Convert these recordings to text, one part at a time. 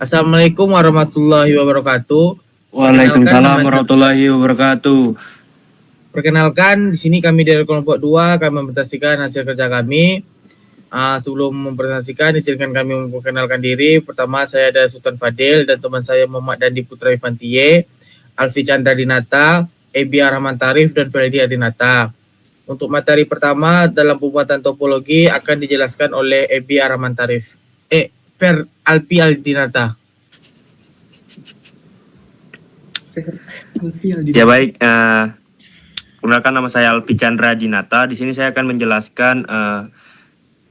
Assalamualaikum warahmatullahi wabarakatuh. Waalaikumsalam warahmatullahi wabarakatuh. Perkenalkan, di sini kami dari kelompok 2 kami mempresentasikan hasil kerja kami. Sebelum mempresentasikan, izinkan kami memperkenalkan diri. Pertama, saya ada Sultan Fadil dan teman saya Muhammad Dandi Putra Ivantiye, Alfi Chandra Dinata, Ebi Rahman Tarif, dan Feldi Adinata. Untuk materi pertama dalam pembuatan topologi akan dijelaskan oleh Ebi Rahman Tarif. Alfi Adinata. Ya baik, perkenalkan nama saya Alfi Chandra Dinata. Di sini saya akan menjelaskan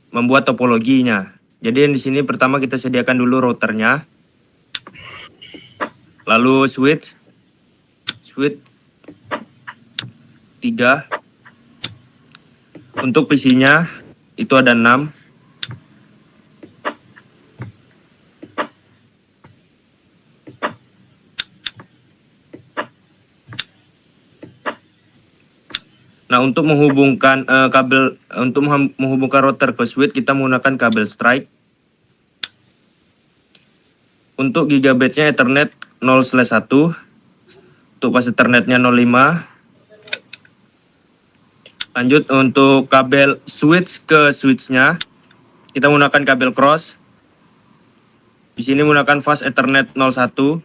membuat topologinya. Jadi di sini pertama kita sediakan dulu routernya, lalu switch 3. Untuk PC-nya itu ada 6. Nah, untuk menghubungkan menghubungkan router ke switch kita menggunakan kabel strike. Untuk gigabitnya Ethernet 0/1. Untuk pas Ethernetnya 0,5. Lanjut untuk kabel switch ke switchnya kita menggunakan kabel cross. Di sini menggunakan fast Ethernet 01.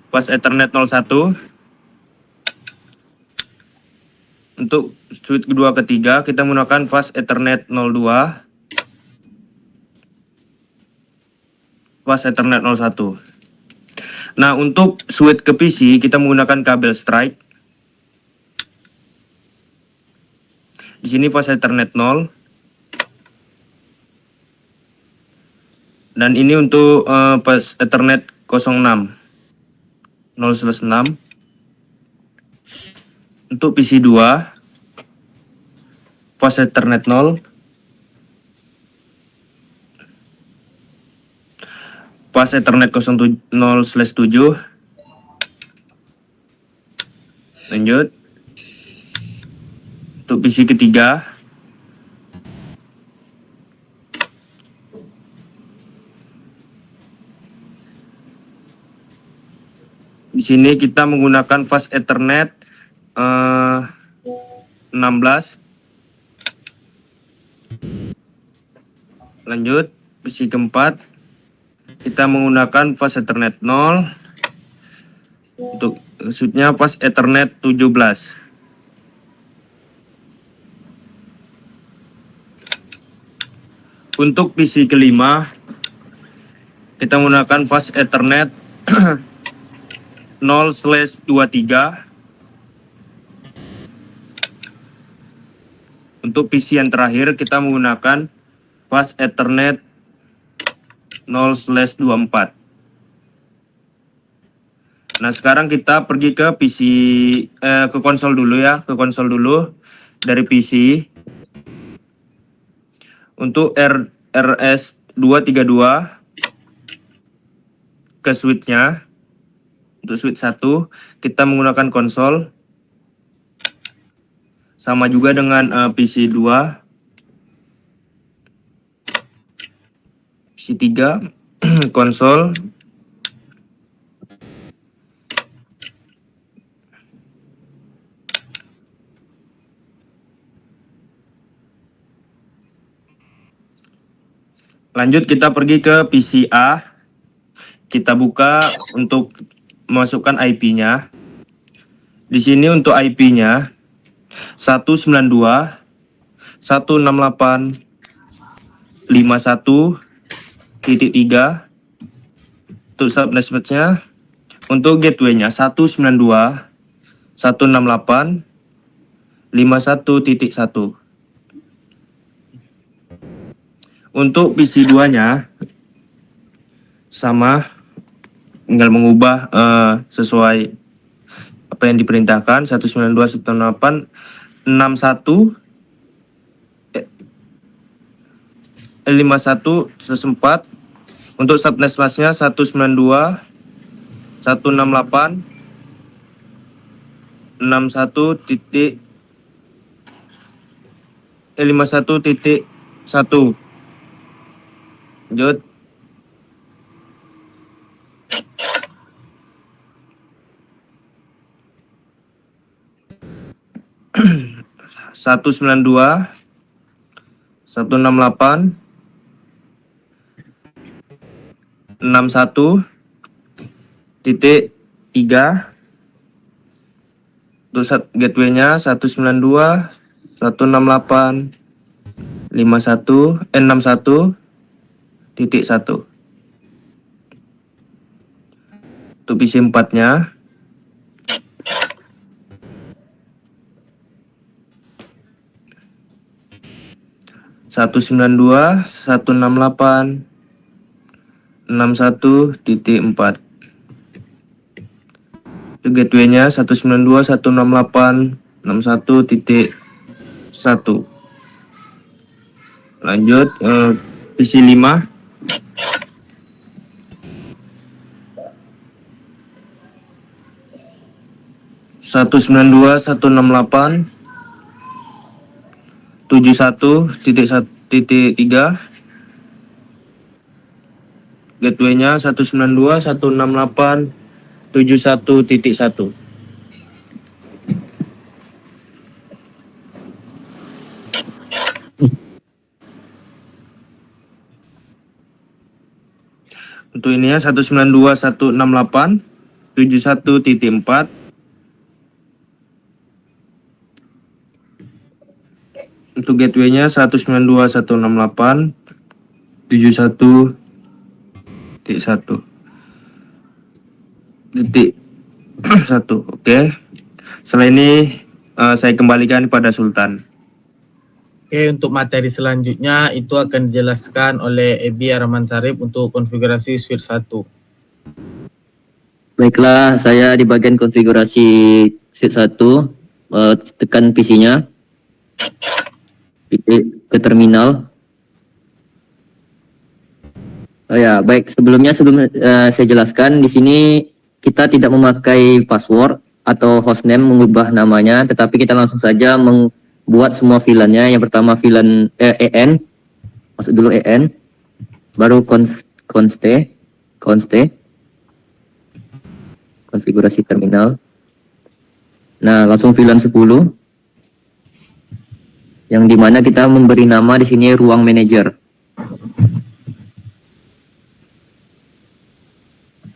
Fast Ethernet 01. Untuk switch kedua ketiga kita menggunakan fast Ethernet 02. Fast Ethernet 01. Nah, untuk switch ke PC kita menggunakan kabel strike. Di sini fast Ethernet 0. Dan ini untuk fast Ethernet 06. 0/6. Untuk PC 2 fast Ethernet 0. Fast Ethernet 0/7. Lanjut. Untuk PC ketiga di sini kita menggunakan fast Ethernet 16. Lanjut, PC keempat kita menggunakan fast Ethernet 0. Untuk switchnya fast Ethernet 17. Untuk PC kelima kita menggunakan fast Ethernet 0/23. Untuk PC yang terakhir kita menggunakan fast Ethernet 0/24. Nah, sekarang kita pergi ke PC ke konsol dulu ya, ke konsol dulu dari PC. Untuk RS232 ke switchnya. Untuk switch 1 kita menggunakan konsol. Sama juga dengan PC 2. PC 3 konsol. Lanjut kita pergi ke PC A. Kita buka untuk masukkan IP-nya. Di sini untuk IP-nya 192.168.51.3. Untuk subnetnya, untuk gateway-nya 192.168.51.1. Untuk PC 2-nya sama, tinggal mengubah sesuai apa yang diperintahkan. 192.168.61.4. Untuk subnetnya 192.168.61.51.1. Lanjut 192 168 61 titik 3. Untuk gateway-nya 192 168 61 titik 1. Untuk PC 4-nya 192 168 61.4. Itu gateway-nya 192 168 61.1. Lanjut PC 5 192 168 71.1.3. Gateway-nya 192 168 71.1. Untuk ininya 192 168 71.4. Untuk gateway-nya 192 168 71.1. Titik 1. Oke. Setelah ini saya kembalikan kepada Sultan. Oke, untuk materi selanjutnya itu akan dijelaskan oleh Ebi Arman Sarip untuk konfigurasi switch 1. Baiklah, saya di bagian konfigurasi switch 1, tekan PC-nya, ke terminal. Oh ya, baik. Sebelum saya jelaskan, di sini kita tidak memakai password atau hostname mengubah namanya, tetapi kita langsung saja membuat semua VLAN-nya. Yang pertama VLAN EN, masuk dulu EN, baru conste, konfigurasi terminal. Nah, langsung VLAN 10, yang dimana kita memberi nama di sini ruang manager.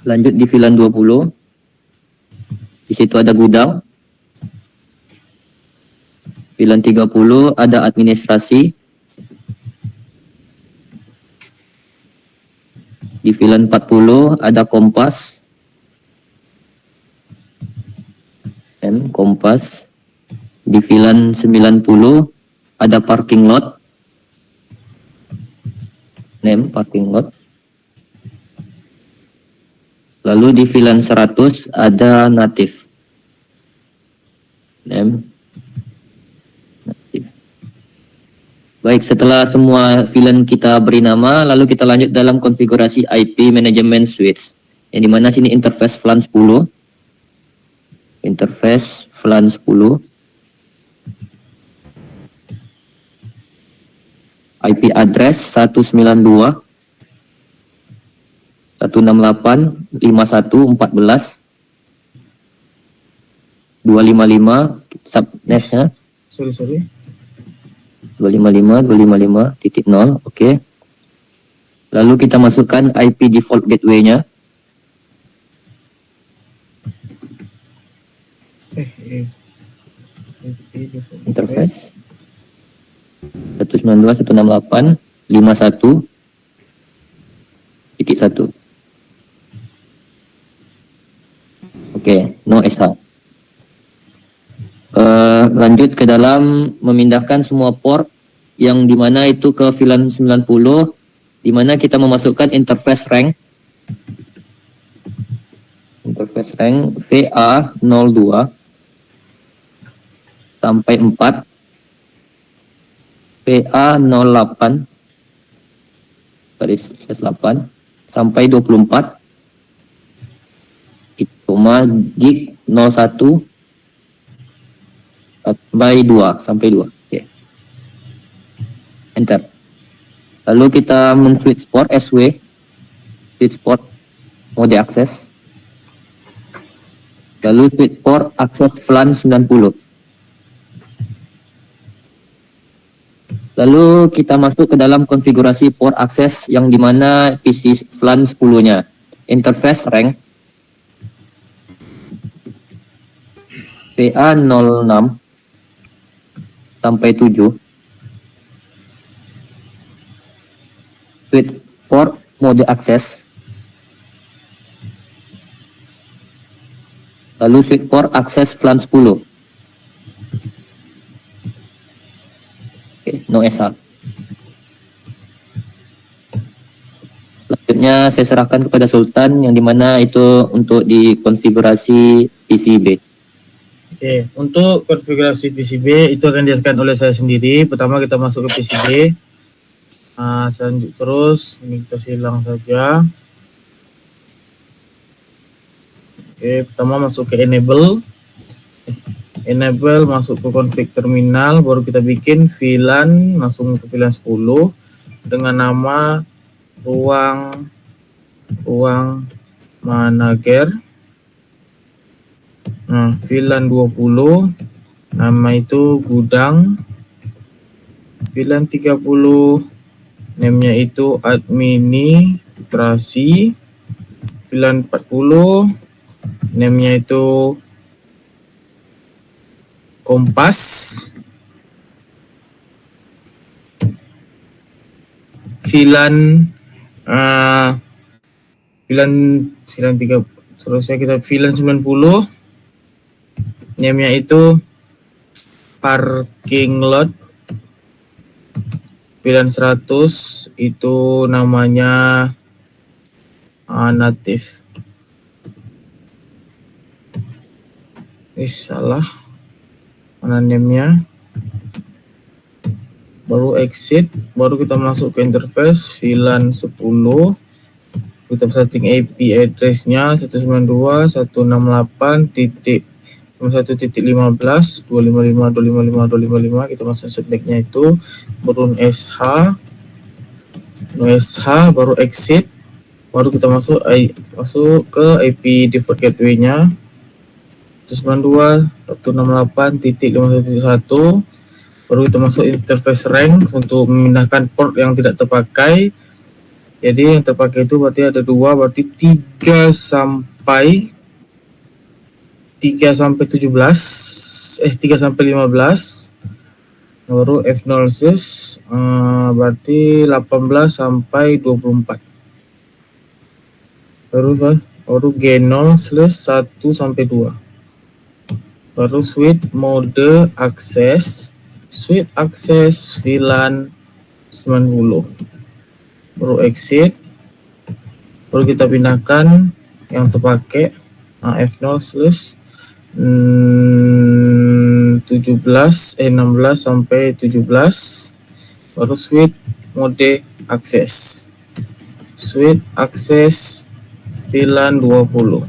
Lanjut di VLAN 20. Di situ ada gudang. VLAN 30 ada administrasi. Di VLAN 40 ada kompas. Kompas. Di VLAN 90 ada parking lot. Parking lot. Lalu di VLAN 100 ada native. Native. Baik, setelah semua VLAN kita beri nama, lalu kita lanjut dalam konfigurasi IP Management Switch. Yang dimana sini interface VLAN 10. Interface VLAN 10. IP address 192 168 51 14 255 subnetnya. Sorry. 255.255.0. Oke. Lalu kita masukkan IP default gateway-nya. Interface 192 168 51.1. Oke, no SH. Lanjut ke dalam memindahkan semua port yang dimana itu ke VLAN 90, dimana kita memasukkan interface rank. Interface rank VA02 sampai 4, VA08 garis 8 sampai 24, gig 01 sampai 2. Oke. Enter. Lalu kita men-switch port SW, switch port mode akses. Lalu switch port akses VLAN 90. Lalu kita masuk ke dalam konfigurasi port akses yang dimana PC VLAN 10-nya. Interface rank PA06 sampai 7. Switch port mode akses. Lalu switch port akses VLAN 10. Oke, no SH. Selanjutnya saya serahkan kepada Sultan yang dimana itu untuk dikonfigurasi PCB. Oke, untuk konfigurasi PCB itu akan dijelaskan oleh saya sendiri. Pertama kita masuk ke PCB. Selanjutnya terus ini kita silang saja. Oke, pertama masuk ke enable. Enable masuk ke config terminal, baru kita bikin VLAN, langsung ke VLAN 10 dengan nama ruang manager. Nah, VLAN 20 nama itu gudang. VLAN 30 namanya itu administrasi. VLAN 40 namanya itu kompas. VLAN 3 seterusnya kita VLAN 90 namanya itu parking lot. VLAN 100 itu namanya native. Salah mana name-nya. Baru exit, baru kita masuk ke interface VLAN 10. Kita setting IP address-nya 192.168.1.15.255.255.255. Kita masuk subnet-nya itu baru SH, baru exit, baru kita masuk ke IP default gateway-nya 192.168.5.1. baru kita masuk interface rank untuk memindahkan port yang tidak terpakai. Jadi yang terpakai itu berarti ada 2, berarti 3 sampai 17, 3 sampai 15. Baru F0 berarti 18 sampai 24. Baru G0/1 sampai 2. Baru switch mode akses, VLAN 90. Baru exit, baru kita pindahkan yang terpakai F0/16 sampai 17. Baru switch mode akses, VLAN 20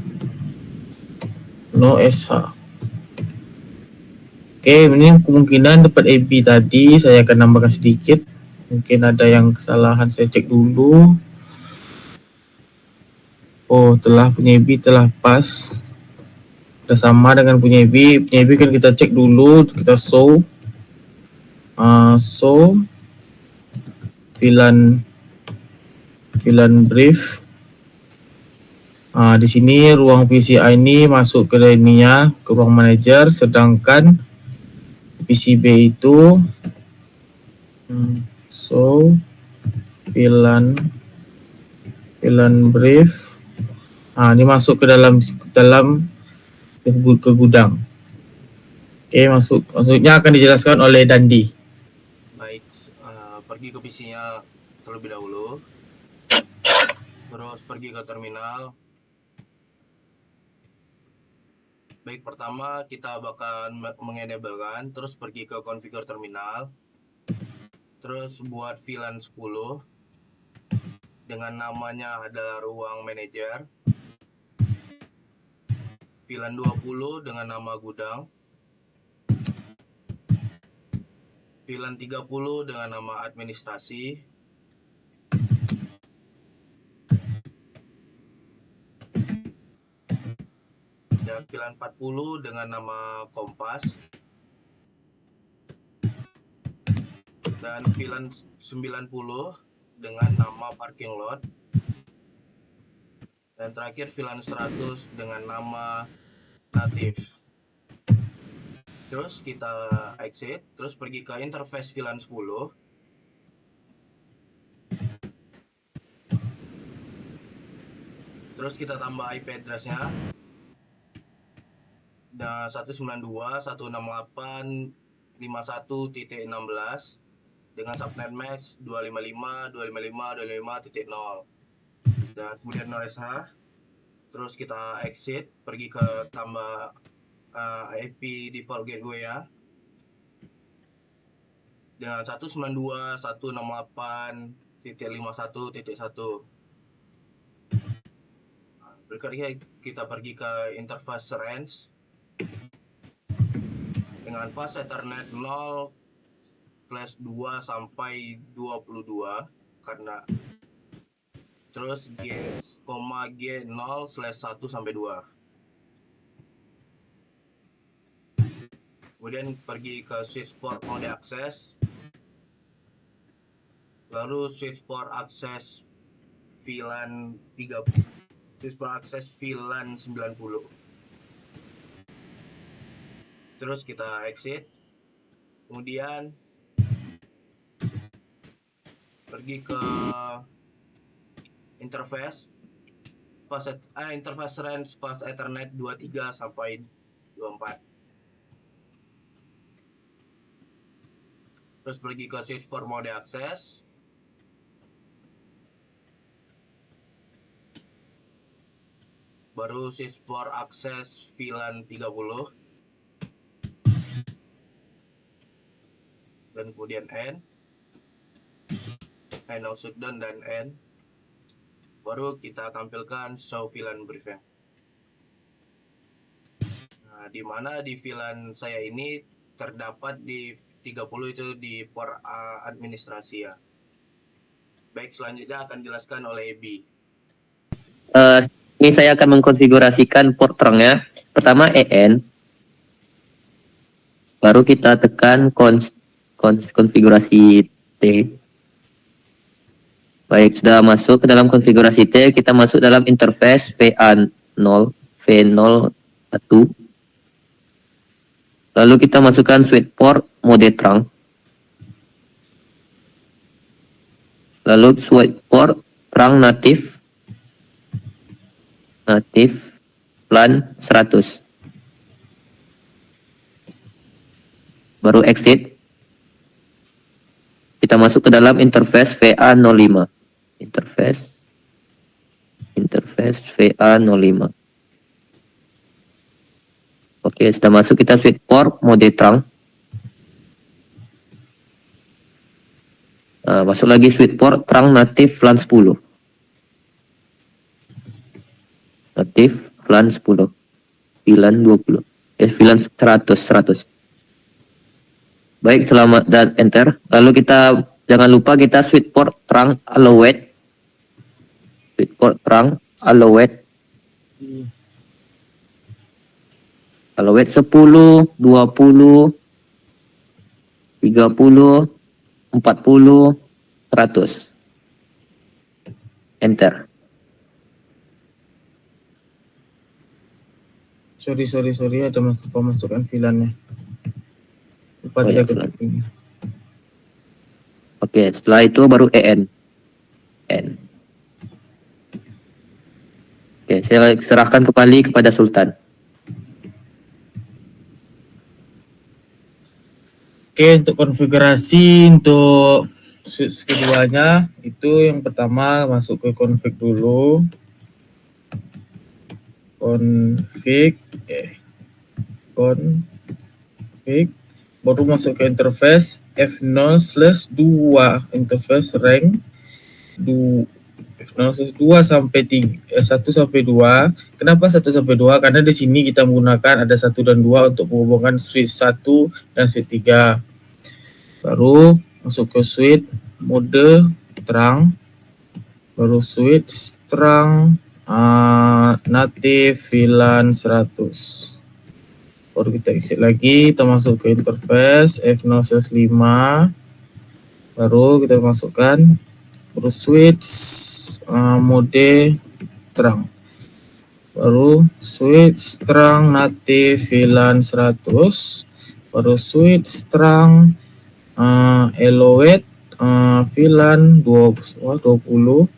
no SH. Oke, ini kemungkinan dapat AB tadi saya akan nambahkan sedikit. Mungkin ada yang kesalahan, saya cek dulu. Oh, punya AB telah pas. Sudah sama dengan punya AB. Punya AB kan kita cek dulu, kita show VLAN brief. Di sini ruang PCI ini masuk ke ininya, ke ruang manager, sedangkan PCB itu VLAN brief. Ini masuk ke dalam ke gudang. Oke, maksudnya akan dijelaskan oleh Dandi. Baik, pergi ke PC-nya terlebih dahulu. Terus pergi ke terminal. Baik, pertama kita bakal mengenablekan, terus pergi ke configure terminal. Terus buat VLAN 10 dengan namanya adalah ruang manager. VLAN 20 dengan nama gudang. VLAN 30 dengan nama administrasi. Dan VLAN 40 dengan nama kompas. dan VLAN 90 dengan nama parking lot, dan terakhir VLAN 100 dengan nama native. Terus kita exit, terus pergi ke interface VLAN 10. Terus kita tambah IP address-nya. Dan 192.168.51.16 dengan subnet max 255.255.255.0 dan kemudian OSH. Terus kita exit, pergi ke tambah IP default gateway ya dengan 192.168.51.1. Berikutnya kita pergi ke interface range dengan fast Ethernet 0/2 sampai 22 karena terus G0/1 sampai 2. Kemudian pergi ke switch port mode access, lalu switch port access VLAN 30, switch port access VLAN 90. Terus kita exit, kemudian pergi ke interface interface range fast Ethernet 23 sampai 24. Terus pergi ke switch port mode access, baru switch port access VLAN 30 dan kemudian N now shutdown dan N, baru kita tampilkan show VLAN briefnya. Nah, di mana di VLAN saya ini terdapat di 30 itu di port administrasi ya. Baik, selanjutnya akan dijelaskan oleh Ebi. Ini saya akan mengkonfigurasikan port terangnya. Pertama EN, baru kita tekan konfigurasi T. Baik, sudah masuk ke dalam konfigurasi T, kita masuk dalam interface VA0, V01. Lalu kita masukkan switch port mode terang. Lalu switch port terang native LAN 100. Baru exit. Kita masuk ke dalam interface VA05. Interface VA05. Oke, sudah masuk, kita switch port mode terang. Nah, masuk lagi switch port terang native LAN 10. Native LAN 10. VLAN 20. VLAN 100. Baik, selamat dan enter. Lalu kita jangan lupa kita switch port terang allowed. Switch port terang allowed. Allowed 10, 20, 30, 40, 100. Enter. Sorry, ada pemasukan VLAN-nya. Lupa tidak ketik ini. Oke, setelah itu baru EN. Oke, saya serahkan kembali kepada Sultan. Oke, untuk konfigurasi untuk switch keduanya itu yang pertama masuk ke config dulu. Config baru masuk ke interface F0/2 interface rank 2 sampai 1 sampai 2. Kenapa 1 sampai 2? Karena di sini kita menggunakan ada 1 dan 2 untuk menghubungkan switch 1 dan switch 3. Baru masuk ke switch mode terang, baru switch terang native VLAN 100. Baru kita exit lagi, kita masuk ke interface F0/5 Baru kita masukkan baru switch mode terang. Baru switch terang native VLAN 100. Baru switch terang elevate VLAN 20, 30,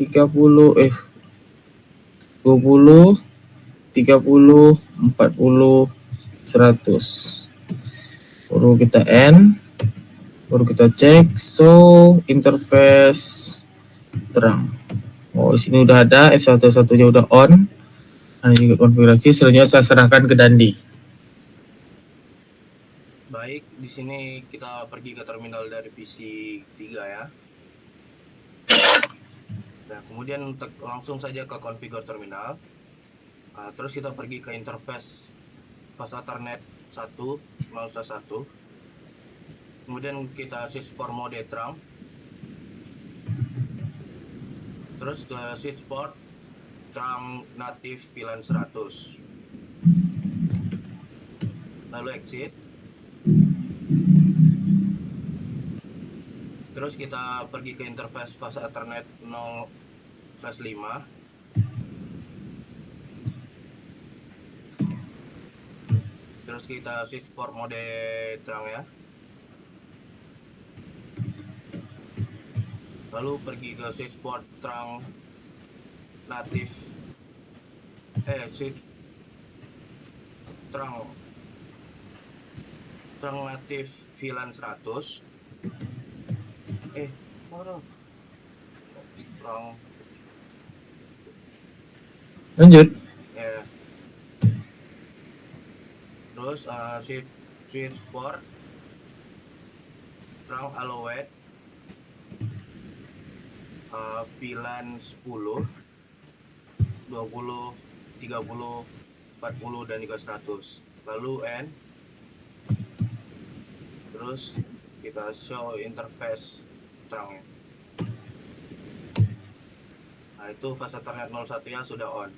30, 40, 40, 100. Baru kita end. Baru kita cek show interface terang. Oh, di sini udah ada F11-nya udah on. Ada juga konfigurasi. Selanjutnya saya serahkan ke Dandi. Baik, di sini kita pergi ke terminal dari PC 3 ya. Nah, kemudian langsung saja ke configure terminal. Terus kita pergi ke interface pas Ethernet 1, 0/1. Kemudian kita switch for mode terang. Terus ke switch port terang native VLAN 100. Lalu exit. Terus kita pergi ke interface fase Ethernet 0/5. Terus kita switch port mode terang ya. Lalu pergi ke switch port terang native switch terang native VLAN 100. Lanjut. Ya. Terus switch port terang elevate VLAN 10, 20, 30, 40 dan juga 100. Lalu end. Terus kita show interface terangnya. Nah, itu fase Ethernet 01-nya sudah on.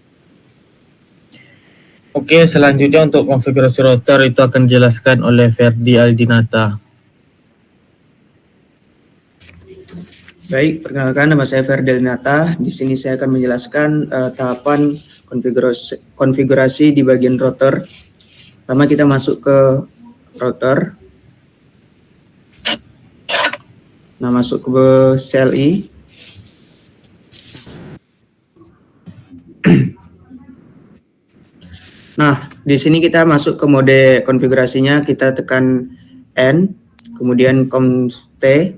Oke, selanjutnya untuk konfigurasi router itu akan dijelaskan oleh Ferdi Aldinata. Baik, perkenalkan nama saya Ferdi Aldinata. Di sini saya akan menjelaskan tahapan konfigurasi di bagian router. Pertama kita masuk ke router. Nah, masuk ke CLI. Nah, di sini kita masuk ke mode konfigurasinya, kita tekan N, kemudian T.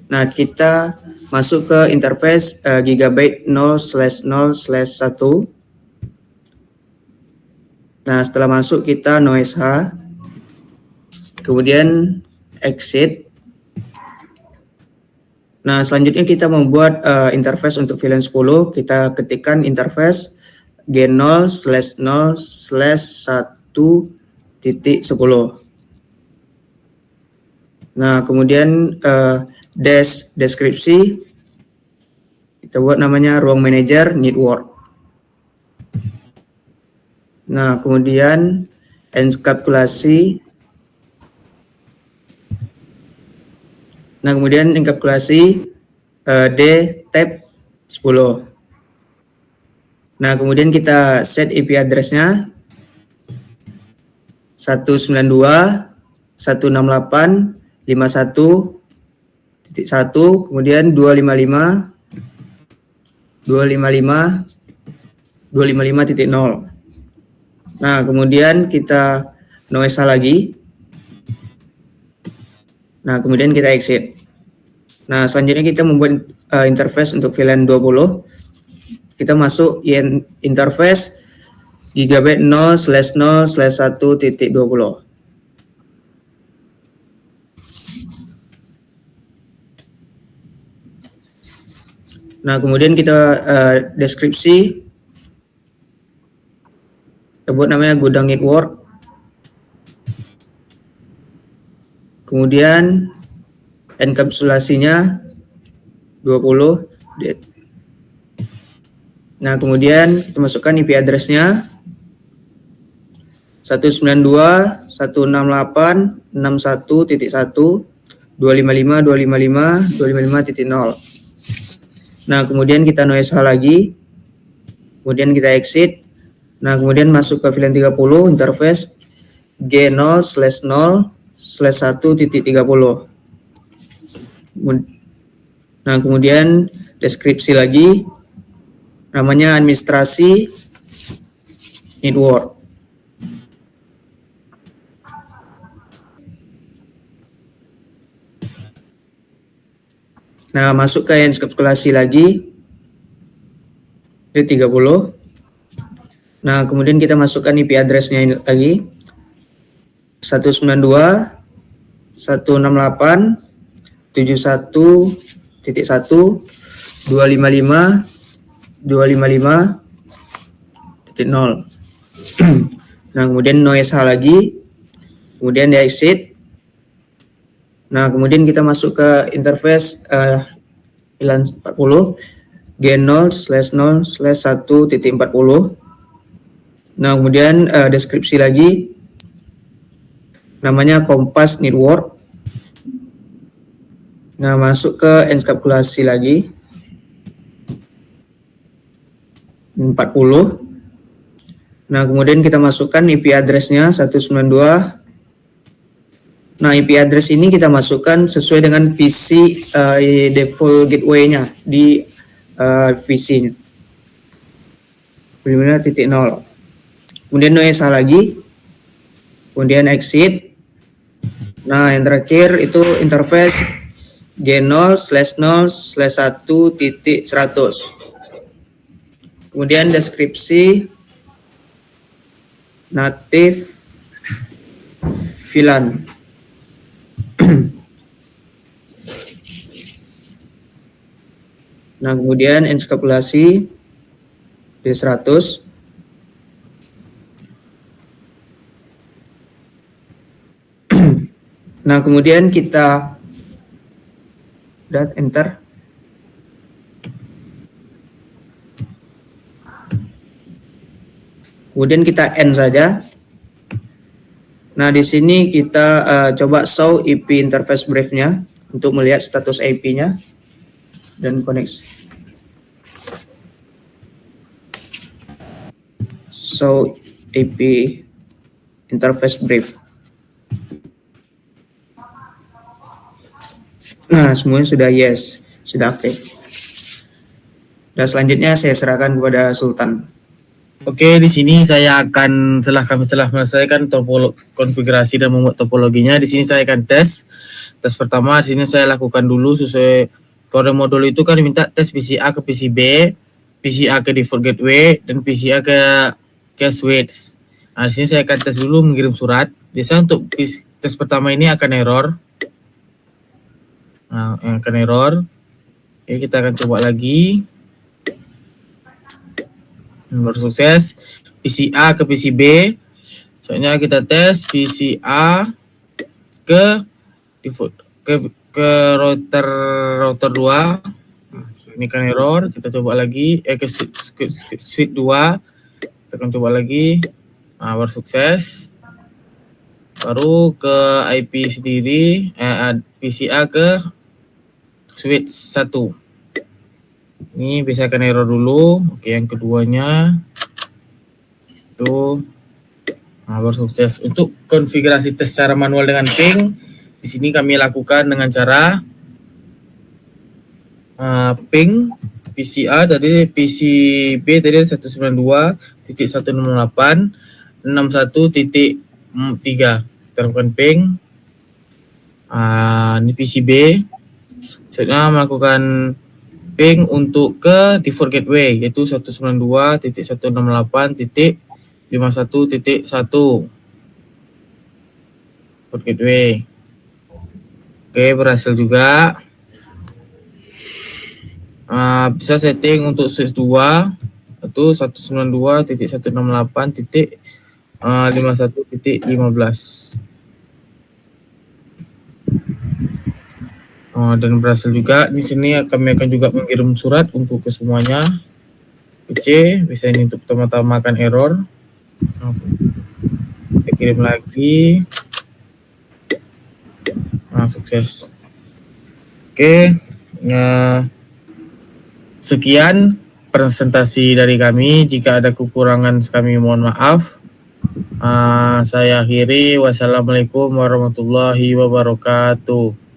Nah, kita masuk ke interface Gigabyte 0/0/1. Nah, setelah masuk kita noise H, kemudian exit. Nah, selanjutnya kita membuat interface untuk VLAN 10. Kita ketikkan interface G0/0/1.10. Nah, kemudian deskripsi kita buat namanya ruang manager network. Nah, kemudian enkapsulasi. Nah, kemudian enkapsulasi D tab 10. Nah, kemudian kita set IP address-nya 192.168.51.1, kemudian 255.255.0. Nah, kemudian kita noise lagi. Nah, kemudian kita exit. Nah, selanjutnya kita membuat interface untuk VLAN 20. Kita masuk interface Gigabyte 0/0/1.20. Nah, kemudian kita deskripsi. Kita buat namanya gudang network. Kemudian enkapsulasinya 20. Nah, kemudian kita masukkan IP address-nya 192.168.61.1, 255, 255, 255.0. Nah, kemudian kita noise hal lagi. Kemudian kita exit. Nah, kemudian masuk ke VLAN 30, interface G0/0/1.30. Nah, kemudian deskripsi lagi, namanya administrasi network. Nah, masuk ke enkapsulasi lagi, D30. Nah, kemudian kita masukkan IP address-nya lagi, 192.168.255.255.0. Nah, kemudian noise hal lagi, kemudian di exit. Nah, kemudian kita masuk ke interface VLAN 40 G0/0/1.40. Nah, kemudian deskripsi lagi, namanya Kompas Network. Nah, masuk ke enkapsulasi lagi, 40. Nah, kemudian kita masukkan IP address-nya 192. Nah, IP address ini kita masukkan sesuai dengan PC default gateway-nya di PC-nya. 0. Kemudian noise lagi, kemudian exit. Nah, yang terakhir itu interface G0/0/1.100. Kemudian deskripsi native VLAN. Nah, kemudian enkapsulasi D100. Nah, kemudian kita enter. Kemudian kita end saja. Nah, di sini kita coba show IP interface brief-nya untuk melihat status IP-nya dan koneksi. Show IP interface brief. Nah, semuanya sudah yes, sudah aktif. Dan selanjutnya saya serahkan kepada Sultan. Oke, di sini saya akan setelah menyelesaikan konfigurasi dan membuat topologinya, di sini saya akan tes. Tes pertama di sini saya lakukan dulu sesuai pada modul itu kan diminta tes PCA ke PCB, PCA ke default gateway, dan PCA ke switch. Nah, di sini saya akan tes dulu mengirim surat. Biasanya untuk tes pertama ini akan error. Nah, yang akan error. Oke, kita akan coba lagi. Baru sukses. PCA ke PCB. Soalnya kita tes PCA ke default ke router 2. Ini kan error. Kita coba lagi. Ke switch 2. Kita akan coba lagi. Nah, baru sukses. Baru ke IP sendiri. PCA ke switch 1. Ini bisa akan error dulu. Oke, yang keduanya itu baru sukses. Untuk konfigurasi tes secara manual dengan ping, di sini kami lakukan dengan cara ping PCA tadi PCB tadi 192.168.61.3. Kita lakukan ping. Ini PCB. Selanjutnya melakukan ping untuk ke default gateway yaitu 192.168.51.1 default gateway. Oke, berhasil juga. Bisa setting untuk switch 2 itu 192.168.51.15. Dan berhasil juga. Di sini kami akan juga mengirim surat untuk ke semuanya. PC, bisa ini untuk pertama-tama akan error. Kita kirim lagi. Sukses. Oke, sekian presentasi dari kami. Jika ada kekurangan kami mohon maaf. Saya akhiri. Wassalamualaikum warahmatullahi wabarakatuh.